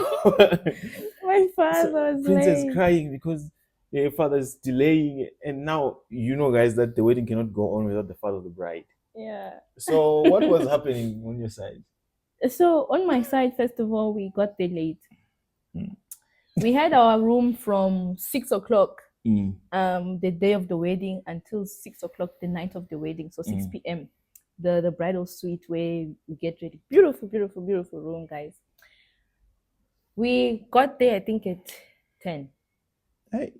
Speaker 1: My father was
Speaker 2: princess
Speaker 1: late.
Speaker 2: crying because your father's delaying, and now you know, guys, that the wedding cannot go on without the father of the bride.
Speaker 1: Yeah.
Speaker 2: So what was happening on your side?
Speaker 1: So on my side, first of all, we got there late.
Speaker 2: Mm.
Speaker 1: We had our room from 6 o'clock,
Speaker 2: Mm.
Speaker 1: the day of the wedding, until 6 o'clock the night of the wedding. So 6 p.m. The bridal suite where we get ready. Beautiful, beautiful, beautiful room, guys. We got there, I think, at 10.
Speaker 2: Hey.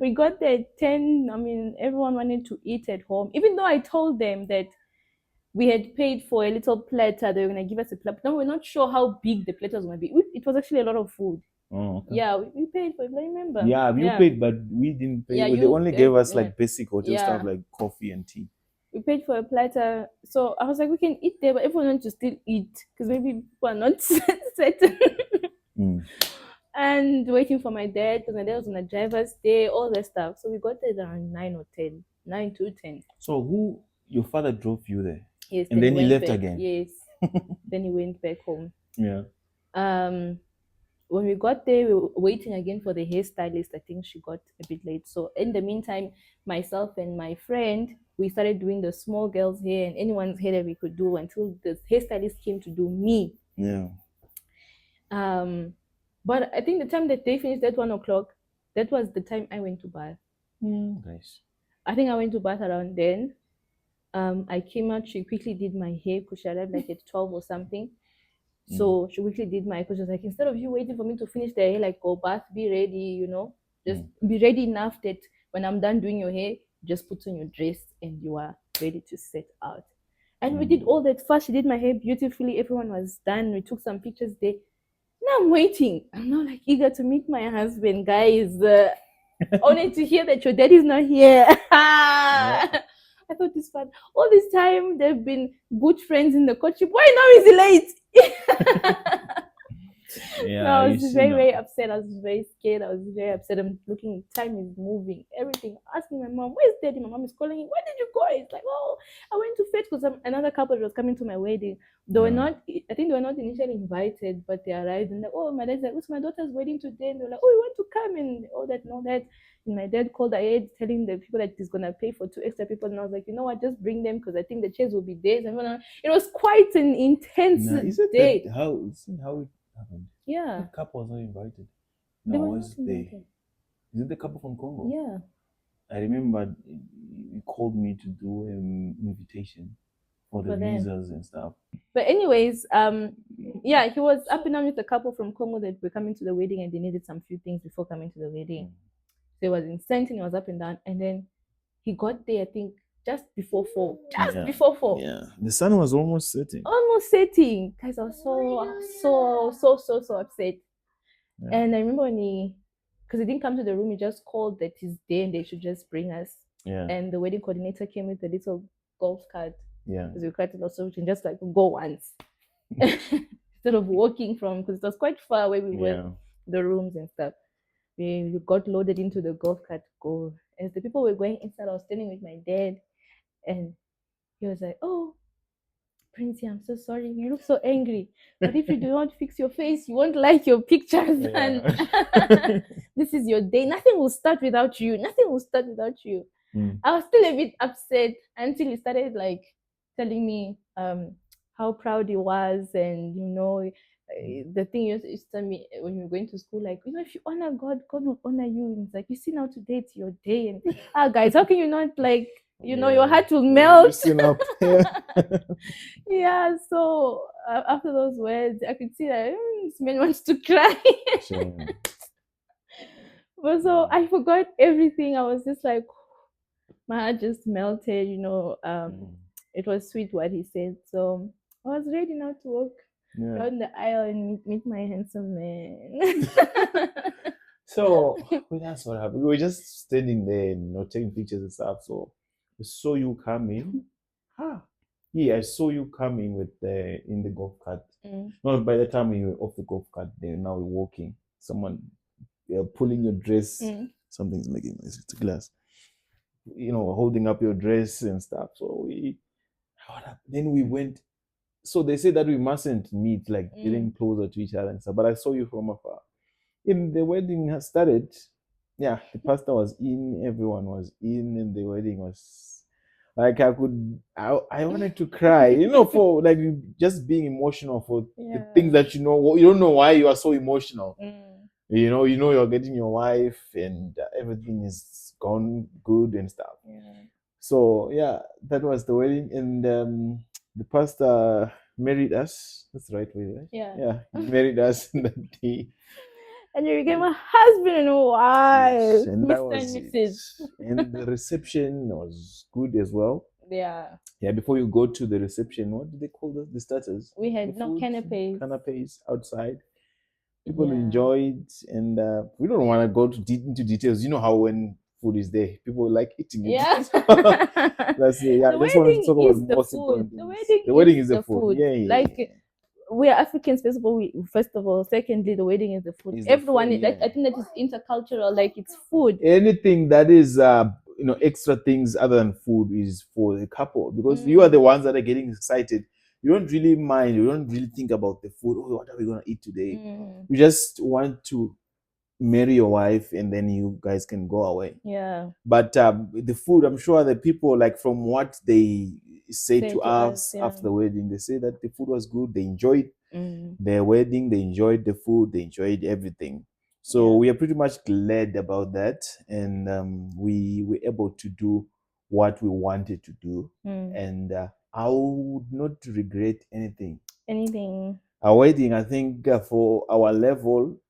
Speaker 1: We got there at 10. I mean, everyone wanted to eat at home, even though I told them that we had paid for a little platter. They were going to give us a platter. No, we're not sure how big the platter was going to be. It was actually a lot of food.
Speaker 2: Oh, okay.
Speaker 1: Yeah, we paid for it. I remember.
Speaker 2: Yeah, you paid, but we didn't pay.
Speaker 1: Yeah,
Speaker 2: They only gave us like basic hotel stuff
Speaker 1: yeah.
Speaker 2: like coffee and tea.
Speaker 1: We paid for a platter. So I was like, we can eat there, but everyone wants to still eat because maybe people are not certain. And waiting for my dad because my dad was on a driver's day, all that stuff. So we got there around 9 or 10, 9 to 10.
Speaker 2: So your father drove you there?
Speaker 1: Yes.
Speaker 2: And then he
Speaker 1: went
Speaker 2: left
Speaker 1: back.
Speaker 2: again?
Speaker 1: Yes. Then he went back home.
Speaker 2: Yeah.
Speaker 1: When we got there, we were waiting again for the hairstylist. I think she got a bit late. So in the meantime, myself and my friend, we started doing the small girl's hair and anyone's hair that we could do until the hairstylist came to do me.
Speaker 2: Yeah.
Speaker 1: But I think the time that they finished at 1 o'clock, that was the time I went to bath.
Speaker 2: Nice.
Speaker 1: I think I went to bath around then. I came out, she quickly did my hair because she arrived like at 12 or something. So she quickly did my, because she was like, instead of you waiting for me to finish the hair, like go bath, be ready, just be ready enough that when I'm done doing your hair, just put on your dress and you are ready to set out. And we did all that fast. She did my hair beautifully. Everyone was done. We took some pictures there. Now I'm waiting. I'm not like eager to meet my husband, guys. Only to hear that your daddy's not here. I thought this fun. All this time they've been good friends in the courtship. Why now is he late?
Speaker 2: Yeah,
Speaker 1: no, I was very, very upset. I was very scared. I was very upset. I'm looking, time is moving, everything. Asking my mom, where's daddy? My mom is calling him, where did you go? It's like, oh, I went to fetch because another couple was coming to my wedding. They were not, I think they were not initially invited, but they arrived and like, oh, my dad's like, it's my daughter's wedding today. And they're like, oh, we want to come and all that and all that. And my dad called ahead telling the people that he's gonna pay for 2 extra people. And I was like, you know what, just bring them because I think the chairs will be theirs. And it was quite an intense day.
Speaker 2: How it happened?
Speaker 1: Yeah.
Speaker 2: The couple was not invited.
Speaker 1: They
Speaker 2: No,
Speaker 1: were
Speaker 2: was
Speaker 1: not
Speaker 2: they?
Speaker 1: invited.
Speaker 2: Is it the couple from Congo?
Speaker 1: Yeah.
Speaker 2: I remember you called me to do an invitation for the visas and stuff.
Speaker 1: But anyways, yeah, he was up and down with a couple from Congo that were coming to the wedding and they needed some few things before coming to the wedding. So he was in Sentin, he was up and down, and then he got there, I think, just before 4. Before 4.
Speaker 2: Yeah. The sun was almost setting.
Speaker 1: Guys, I was so upset. Yeah. And I remember when because he didn't come to the room, he just called that he's there and they should just bring us.
Speaker 2: Yeah.
Speaker 1: And the wedding coordinator came with a little golf cart.
Speaker 2: Yeah.
Speaker 1: Because we cut it also, we can just like go once. Instead of walking from, because it was quite far away we were, the rooms and stuff. We got loaded into the golf cart, go. As the people were going inside, I was standing with my dad and he was like, oh, Princey, I'm so sorry. You look so angry. But if you do not fix your face, you won't like your pictures. Yeah. And this is your day. Nothing will start without you. Nothing will start without you. I was still a bit upset until he started like telling me how proud he was, and the thing you used to tell me when you're going to school, like, if you honor God, God will honor you. And it's like, you see now today it's your day, and guys, how can you not like your heart will melt. Yeah, so after those words I could see that this man wants to cry. But so I forgot everything. I was just like, my heart just melted, It was sweet what he said. So I was ready now to walk down the aisle and meet my handsome man.
Speaker 2: So that's what happened. We were just standing there and taking pictures and stuff. So we saw you come in. I saw you coming with the in the golf cart. No, by the time you were off the golf cart, they now we're walking. Someone pulling your dress. Something's making noise. It's glass. Holding up your dress and stuff. So then we went. So they say that we mustn't meet, like getting closer to each other and stuff. But I saw you from afar. And the wedding has started. Yeah, the pastor was in, everyone was in, and the wedding was like I wanted to cry, for like just being emotional for the things that you don't know why you are so emotional. You're getting your wife and everything is gone good and stuff. So yeah, that was the wedding, and the pastor married us. That's the right way, right? Yeah, he married us that day.
Speaker 1: And you became a husband and a wife.
Speaker 2: Yes, and that
Speaker 1: Mr.
Speaker 2: was
Speaker 1: and
Speaker 2: it.
Speaker 1: Mrs.
Speaker 2: And the reception was good as well.
Speaker 1: Yeah.
Speaker 2: Yeah, before you go to the reception, what do they call the starters?
Speaker 1: We had
Speaker 2: canapes outside. People enjoyed, and we don't want to go into details. You know how when food is there, people like eating it.
Speaker 1: Yeah.
Speaker 2: That's it. Yeah, I just want to talk about the most important things. The wedding is the food.
Speaker 1: Yeah. We are Africans, first of all. Secondly, the wedding is the food. Everyone, like, I think that is intercultural. Like, it's food.
Speaker 2: Anything that is, extra things other than food is for the couple, because you are the ones that are getting excited. You don't really mind. You don't really think about the food. Oh, what are we gonna eat today? You just want to marry your wife, and then you guys can go away.
Speaker 1: Yeah.
Speaker 2: But the food, I'm sure the people, like, from what they say to us after the wedding, they say that the food was good. They enjoyed their wedding. They enjoyed the food. They enjoyed everything. So we are pretty much glad about that, and we were able to do what we wanted to do, and I would not regret anything. Our wedding, I think, for our level,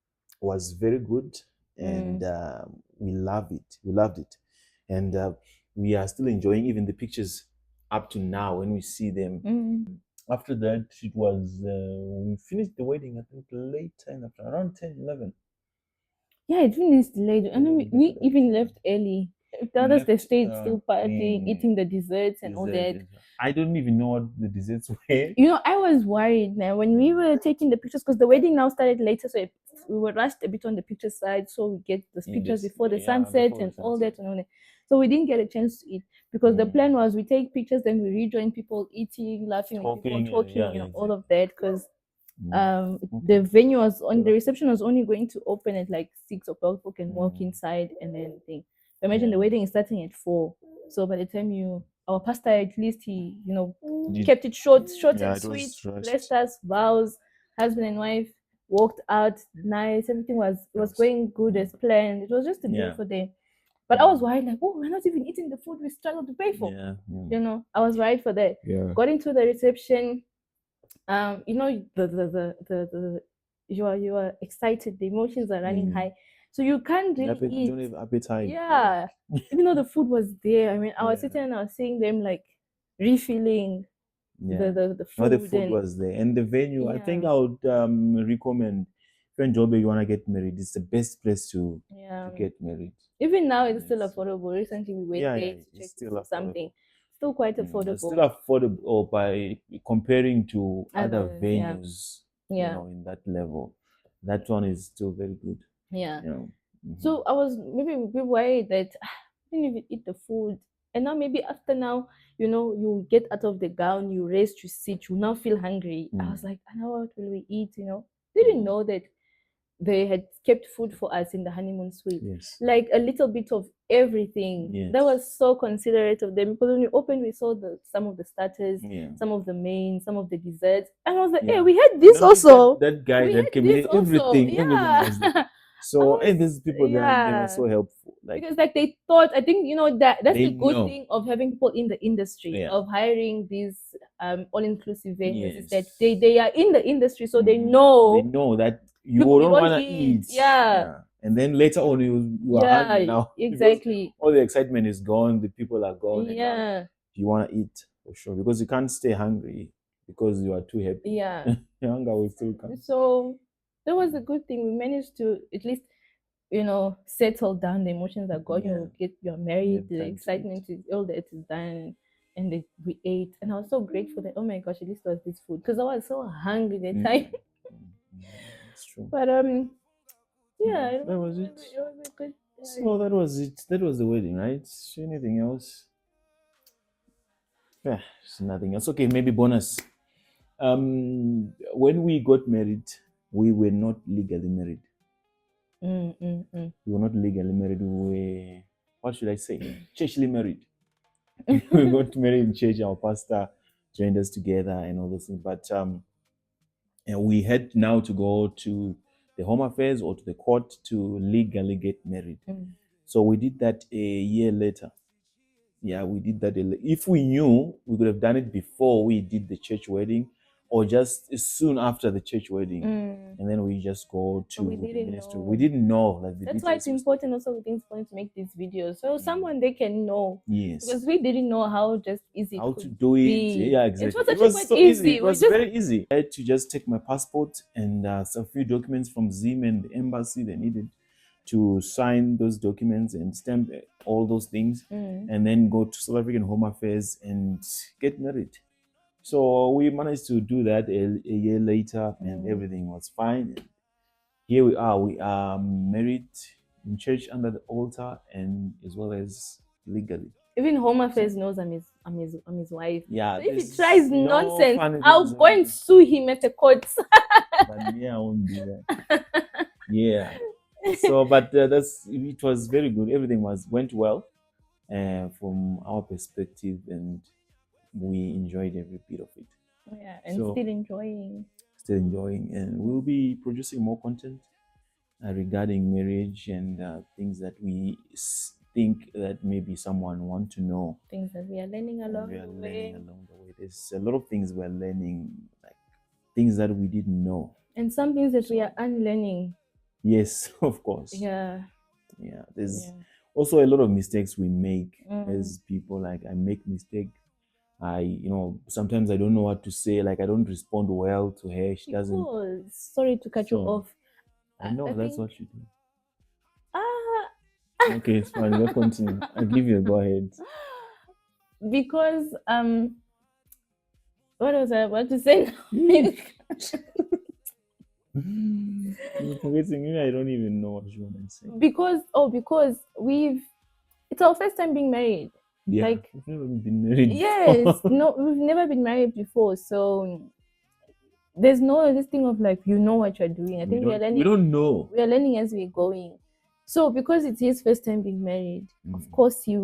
Speaker 2: was very good, and we love it. We loved it, and we are still enjoying even the pictures up to now when we see them. After that, it was we finished the wedding, I think, late time, after around 10, 11.
Speaker 1: Yeah, it finished late, and then we even left early. The others, they stayed still partying, eating the desserts and all that.
Speaker 2: I don't even know what the desserts were.
Speaker 1: I was worried now when we were taking the pictures, because the wedding now started later, so we were rushed a bit on the picture side, so we get the pictures before the sunset and all that and all that. So we didn't get a chance to eat, because the plan was we take pictures, then we rejoin people eating, laughing with people, talking, all of that, because the venue was on, the reception was only going to open at like 6 o'clock. People can walk inside and then thing. But imagine the wedding is starting at 4. So by the time our pastor, at least he kept it short and sweet, blessed us, vows, husband and wife, walked out nice, everything was going good as planned. It was just a beautiful day. But I was worried, like, oh, we're not even eating the food we struggled to pay for. I was worried for that. Got into the reception. The you are excited, the emotions are running high, so you can't really eat.
Speaker 2: Don't have appetite.
Speaker 1: Yeah. Even though the food was there, I mean, I was sitting and I was seeing them like refilling the food.
Speaker 2: The food was there, and the venue. I think I would recommend, if you're in Joburg, you want to get married, it's the best place to get married.
Speaker 1: Even now, it's still affordable. Recently, we went there to check still something. Still quite affordable.
Speaker 2: It's still affordable by comparing to other venues, in that level. That one is still very good.
Speaker 1: So I was maybe a bit worried that I didn't even eat the food, and now maybe after now, you get out of the gown, you rest, you sit, you now feel hungry. I was like, I know, what will we eat? Didn't know that they had kept food for us in the honeymoon suite, like a little bit of everything. That was so considerate of them, because when we opened, we saw some of the starters, some of the mains, some of the desserts, and I was like, hey, we had this also.
Speaker 2: That guy that came in, everything was there. So, and these people that they were so helpful,
Speaker 1: because like they thought, I think that's the good thing of having people in the industry, of hiring these all-inclusive venues, is that they are in the industry, so they know
Speaker 2: that you don't want to eat. And then later on, you are hungry now.
Speaker 1: Exactly.
Speaker 2: All the excitement is gone. The people are gone. You want to eat for sure, because you can't stay hungry because you are too happy. Your hunger will still come.
Speaker 1: So that was a good thing. We managed to at least, settle down. The emotions are gone. You're married. The excitement is all that is done. and we ate, and I was so grateful that, oh my gosh, at least there was this food, because I was so hungry that time.
Speaker 2: It's true.
Speaker 1: But yeah,
Speaker 2: That was it.
Speaker 1: It was a good
Speaker 2: So that was it. That was the wedding, right? Anything else? Yeah, there's nothing else. Okay, maybe bonus. When we got married, we were not legally married. We were not legally married. We were, what should I say, churchly married. We got married in church. Our pastor joined us together and all those things. But and we had now to go to the Home Affairs or to the court to legally get married. So we did that a year later. Yeah, we did that. If we knew, we could have done it before we did the church wedding, or just soon after the church wedding, and then we just go to
Speaker 1: we
Speaker 2: the
Speaker 1: didn't
Speaker 2: ministry.
Speaker 1: know.
Speaker 2: We didn't know, like, the
Speaker 1: That's why it's
Speaker 2: details.
Speaker 1: important also, we think it's important to make these videos so someone they can know.
Speaker 2: Yes.
Speaker 1: Because we didn't know how just easy
Speaker 2: How
Speaker 1: it
Speaker 2: to
Speaker 1: could
Speaker 2: do it.
Speaker 1: be.
Speaker 2: Yeah, exactly.
Speaker 1: It was quite
Speaker 2: so
Speaker 1: easy.
Speaker 2: It was very easy. I had to just take my passport and some few documents from Zim and the embassy they needed to sign those documents and stamp all those things, and then go to South African Home Affairs and get married. So we managed to do that a year later, and everything was fine. And here we are. We are married in church under the altar, and as well as legally.
Speaker 1: Even Home Affairs knows I'm his wife.
Speaker 2: Yeah.
Speaker 1: So if he tries nonsense, I'll go and sue him at the courts.
Speaker 2: But yeah, I won't do that. Yeah. So, but it was very good. Everything went well from our perspective, and we enjoyed every bit of it.
Speaker 1: Yeah, and still enjoying.
Speaker 2: Still enjoying, and we'll be producing more content regarding marriage and things that we think that maybe someone want to know.
Speaker 1: Things that we are learning along the way.
Speaker 2: There's a lot of things we're learning, like things that we didn't know,
Speaker 1: and some things that we are unlearning.
Speaker 2: Yes, of course.
Speaker 1: Yeah.
Speaker 2: There's also a lot of mistakes we make as people. Like, I make mistake. Sometimes I don't know what to say. Like, I don't respond well to her. She doesn't.
Speaker 1: Sorry to cut you off.
Speaker 2: I know that's what you do. Okay, it's fine. We'll continue. I'll give you a go ahead.
Speaker 1: Because what was I about to say?
Speaker 2: You're forgetting me. I don't even know what you want to say.
Speaker 1: Because it's our first time being married.
Speaker 2: Yeah,
Speaker 1: like,
Speaker 2: we've never been married.
Speaker 1: Yes, no, we've never been married before, so there's no this thing of like, you know what you're doing. I think we are learning.
Speaker 2: We don't know.
Speaker 1: We are learning as we're going. So because it's his first time being married, of course he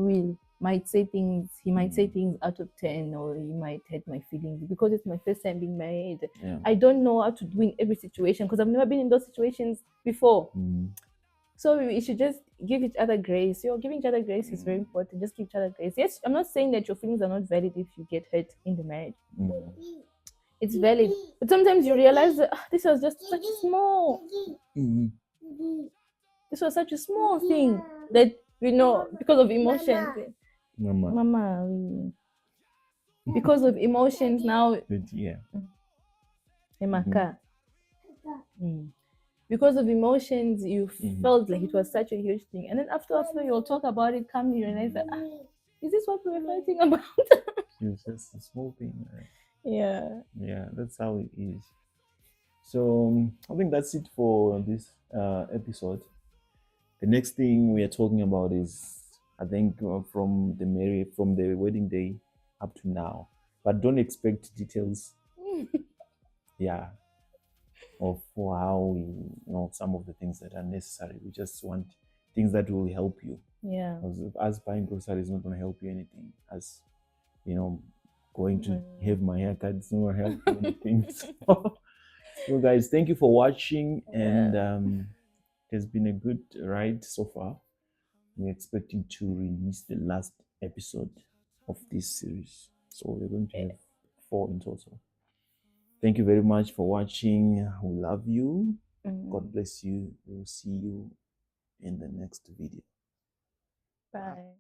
Speaker 1: might say things. He might say things out of 10, or he might hurt my feelings because it's my first time being married.
Speaker 2: Yeah.
Speaker 1: I don't know how to do in every situation because I've never been in those situations before. So we should just give each other grace. Giving each other grace is very important. Just give each other grace. Yes, I'm not saying that your feelings are not valid if you get hurt in the marriage. It's valid. But sometimes you realize that this was just such a small. This was such a small thing that, because of emotions. Mama. Because of emotions now.
Speaker 2: Yeah.
Speaker 1: Because of emotions, you felt like it was such a huge thing. And then after you'll talk about it, come you realize that, is this what we were fighting about?
Speaker 2: It's just a small thing. Right?
Speaker 1: Yeah,
Speaker 2: that's how it is. So I think that's it for this episode. The next thing we are talking about is, I think, from the wedding day up to now, but don't expect details. Of how we some of the things that are necessary. We just want things that will help you.
Speaker 1: Yeah.
Speaker 2: As buying groceries is not going to help you anything. As going to have my haircut is not going to help you anything. So guys, thank you for watching, and it has been a good ride so far. We're expecting to release the last episode of this series, so we're going to have 4 in total. Thank you very much for watching. We love you. God bless you. We'll see you in the next video.
Speaker 1: Bye.